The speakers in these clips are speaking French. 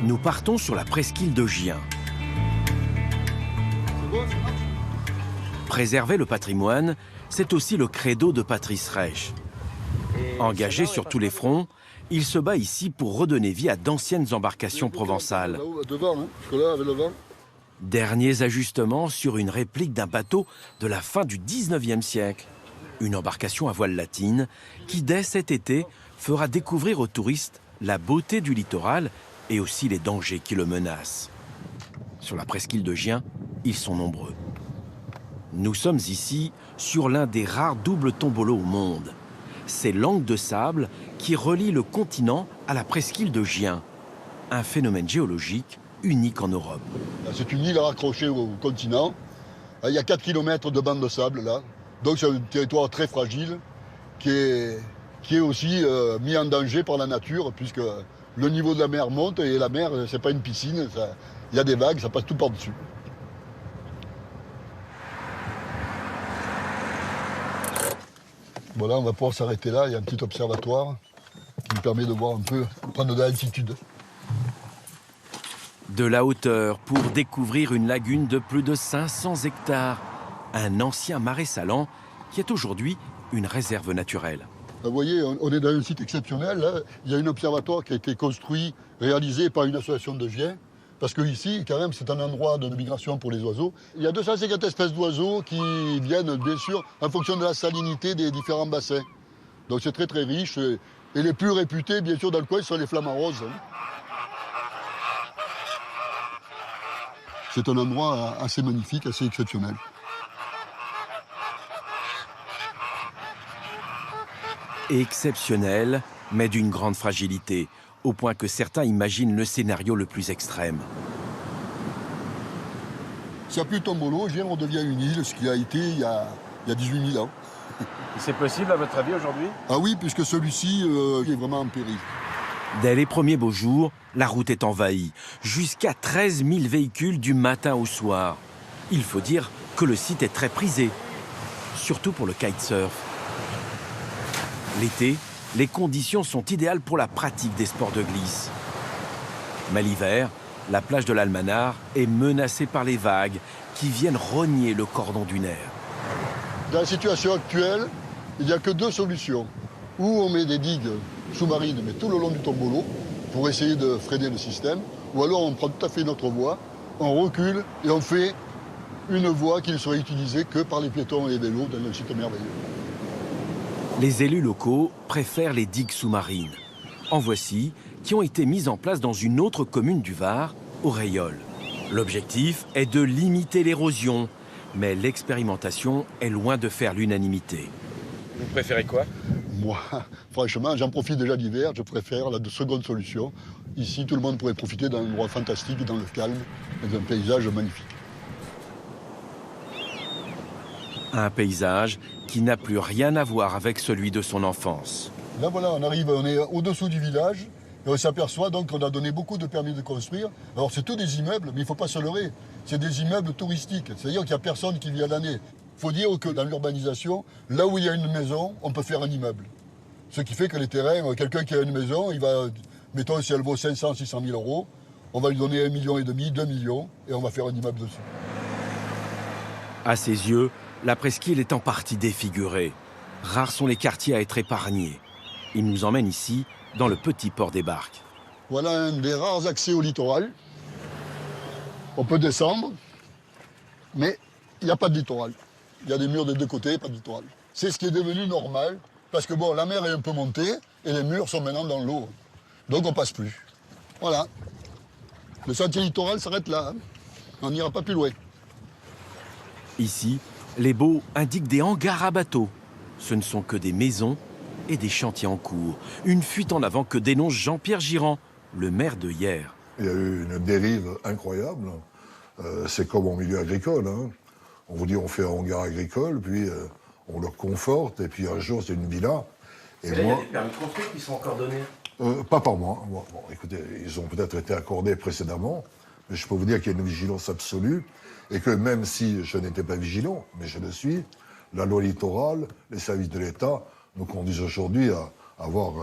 Nous partons sur la presqu'île de Gien. Préserver le patrimoine, c'est aussi le credo de Patrice Reich. Engagé sur tous les fronts, il se bat ici pour redonner vie à d'anciennes embarcations provençales. Derniers ajustements sur une réplique d'un bateau de la fin du 19e siècle. Une embarcation à voile latine qui, dès cet été, fera découvrir aux touristes la beauté du littoral et aussi les dangers qui le menacent. Sur la presqu'île de Gien, ils sont nombreux. Nous sommes ici sur l'un des rares doubles tombolos au monde. C'est l'angle de sable qui relie le continent à la presqu'île de Gien. Un phénomène géologique unique en Europe. C'est une île raccrochée au continent. Il y a 4 km de bande de sable là. Donc c'est un territoire très fragile qui est aussi mis en danger par la nature puisque le niveau de la mer monte et la mer, c'est pas une piscine. Il y a des vagues, ça passe tout par-dessus. Voilà, on va pouvoir s'arrêter là. Il y a un petit observatoire qui nous permet de voir un peu, prendre de l'altitude. De la hauteur pour découvrir une lagune de plus de 500 hectares. Un ancien marais salant qui est aujourd'hui une réserve naturelle. Vous voyez, on est dans un site exceptionnel. Là. Il y a un observatoire qui a été construit, réalisé par une association de Gien. Parce qu'ici, quand même, c'est un endroit de migration pour les oiseaux. Il y a 250 espèces d'oiseaux qui viennent, bien sûr, en fonction de la salinité des différents bassins. Donc c'est très très riche. Et les plus réputés, bien sûr, dans le coin, sont les flamants roses. C'est un endroit assez magnifique, assez exceptionnel. Exceptionnel, mais d'une grande fragilité, au point que certains imaginent le scénario le plus extrême. S'il n'y a plus de tombolo, Gien redevient une île, ce qui a été il y a 18 000 ans. C'est possible à votre avis aujourd'hui? Ah oui, puisque celui-ci est vraiment en péril. Dès les premiers beaux jours, la route est envahie. Jusqu'à 13 000 véhicules du matin au soir. Il faut dire que le site est très prisé, surtout pour le kitesurf. L'été, les conditions sont idéales pour la pratique des sports de glisse. Mais l'hiver, la plage de l'Almanar est menacée par les vagues qui viennent rogner le cordon dunaire. Dans la situation actuelle, il n'y a que 2 solutions. Ou on met des digues sous-marines, mais tout le long du tombolo, pour essayer de freiner le système, ou alors on prend tout à fait notre voie, on recule et on fait une voie qui ne serait utilisée que par les piétons et les vélos dans un site merveilleux. Les élus locaux préfèrent les digues sous-marines. En voici qui ont été mises en place dans une autre commune du Var, Aureilloles. L'objectif est de limiter l'érosion, mais l'expérimentation est loin de faire l'unanimité. Vous préférez quoi? Moi, franchement, j'en profite déjà d'hiver, je préfère la seconde solution. Ici, tout le monde pourrait profiter d'un endroit fantastique, dans le calme, dans un paysage magnifique. Un paysage qui n'a plus rien à voir avec celui de son enfance. Là, voilà, on est au-dessous du village et on s'aperçoit donc qu'on a donné beaucoup de permis de construire. Alors, c'est tous des immeubles, mais il ne faut pas se leurrer. C'est des immeubles touristiques, c'est-à-dire qu'il n'y a personne qui vit à l'année. Il faut dire que dans l'urbanisation, là où il y a une maison, on peut faire un immeuble. Ce qui fait que les terrains, quelqu'un qui a une maison, il va, mettons si elle vaut 500 600 000 euros, on va lui donner 1,5 million, 2 millions et on va faire un immeuble dessus. À ses yeux, la presqu'île est en partie défigurée. Rares sont les quartiers à être épargnés. Il nous emmène ici, dans le petit port des Barques. Voilà un des rares accès au littoral. On peut descendre, mais il n'y a pas de littoral. Il y a des murs des 2 côtés, pas de littoral. C'est ce qui est devenu normal, parce que bon, la mer est un peu montée et les murs sont maintenant dans l'eau. Donc on passe plus. Voilà. Le sentier littoral s'arrête là. On n'ira pas plus loin. Ici, les baux indiquent des hangars à bateaux. Ce ne sont que des maisons et des chantiers en cours. Une fuite en avant que dénonce Jean-Pierre Girand, le maire de Hyères. Il y a eu une dérive incroyable. C'est comme en milieu agricole. Hein. On vous dit on fait un hangar agricole, puis on le conforte, et puis un jour c'est une villa. Et là, moi, il y a des permis de construire qui sont encore donnés? Pas par moi. Bon, écoutez, ils ont peut-être été accordés précédemment, mais je peux vous dire qu'il y a une vigilance absolue, et que même si je n'étais pas vigilant, mais je le suis, la loi littorale, les services de l'État nous conduisent aujourd'hui à avoir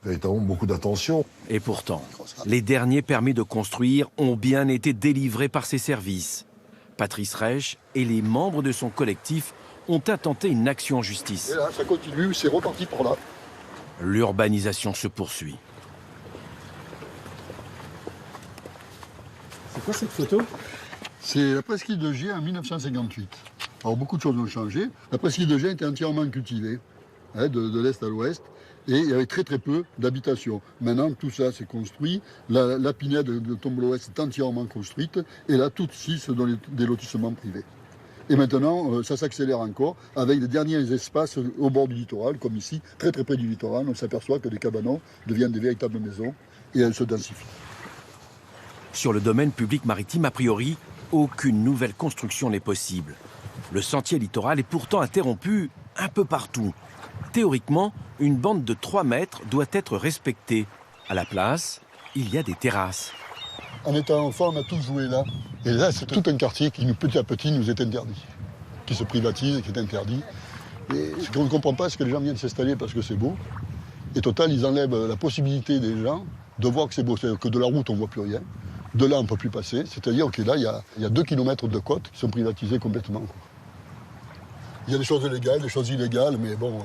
véritablement beaucoup d'attention. Et pourtant, les derniers permis de construire ont bien été délivrés par ses services. Patrice Reich et les membres de son collectif ont intenté une action en justice. Et là, ça continue, c'est reparti par là. L'urbanisation se poursuit. C'est quoi cette photo? C'est la presqu'île de Gien en 1958. Alors beaucoup de choses ont changé. La presqu'île de Gien était entièrement cultivée, de l'est à l'ouest, et il y avait très très peu d'habitations. Maintenant, tout ça s'est construit. La pinède de Tombouctou est entièrement construite, et là, tout ici, ce sont des lotissements privés. Et maintenant, ça s'accélère encore avec les derniers espaces au bord du littoral, comme ici, très très près du littoral. On s'aperçoit que les cabanons deviennent des véritables maisons, et elles se densifient. Sur le domaine public maritime, a priori, aucune nouvelle construction n'est possible. Le sentier littoral est pourtant interrompu un peu partout. Théoriquement, une bande de 3 mètres doit être respectée. À la place, il y a des terrasses. En étant enfant, on a tous joué là. Et là, c'est tout un quartier qui, petit à petit, nous est interdit. Qui se privatise, qui est interdit. Et ce qu'on ne comprend pas, c'est que les gens viennent s'installer parce que c'est beau. Et total, ils enlèvent la possibilité des gens de voir que c'est beau. C'est-à-dire que de la route, on ne voit plus rien. De là, on ne peut plus passer. C'est-à-dire que là, il y a 2 km de côtes qui sont privatisées complètement. Il y a des choses légales, des choses illégales, mais bon,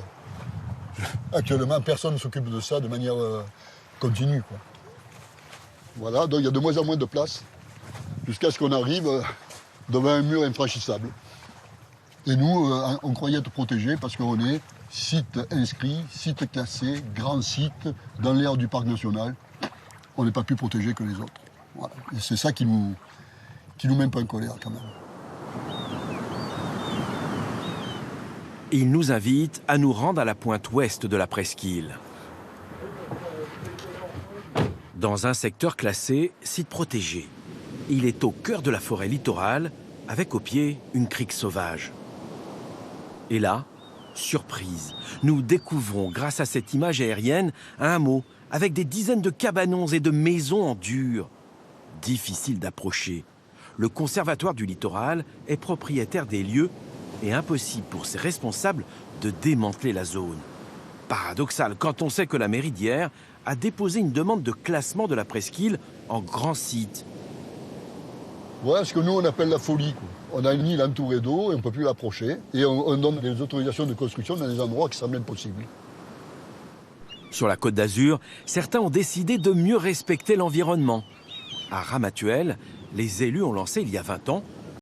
actuellement, personne ne s'occupe de ça de manière continue, quoi. Voilà, donc il y a de moins en moins de place, jusqu'à ce qu'on arrive devant un mur infranchissable. Et nous, on croyait être protégés parce qu'on est site inscrit, site classé, grand site dans l'aire du parc national. On n'est pas plus protégé que les autres. Voilà. Et c'est ça qui nous met un peu en colère quand même. Il nous invite à nous rendre à la pointe ouest de la presqu'île. Dans un secteur classé, site protégé. Il est au cœur de la forêt littorale, avec au pied une crique sauvage. Et là, surprise, nous découvrons, grâce à cette image aérienne, un hameau avec des dizaines de cabanons et de maisons en dur. Difficile d'approcher. Le conservatoire du littoral est propriétaire des lieux et impossible pour ses responsables de démanteler la zone. Paradoxal quand on sait que la mairie d'Hyères a déposé une demande de classement de la presqu'île en grand site. Voilà ce que nous on appelle la folie, quoi. On a une île entourée d'eau et on ne peut plus l'approcher. Et on donne des autorisations de construction dans des endroits qui semblent impossibles. Sur la Côte d'Azur, certains ont décidé de mieux respecter l'environnement. À Ramatuelle, les élus ont lancé il y a 20 ans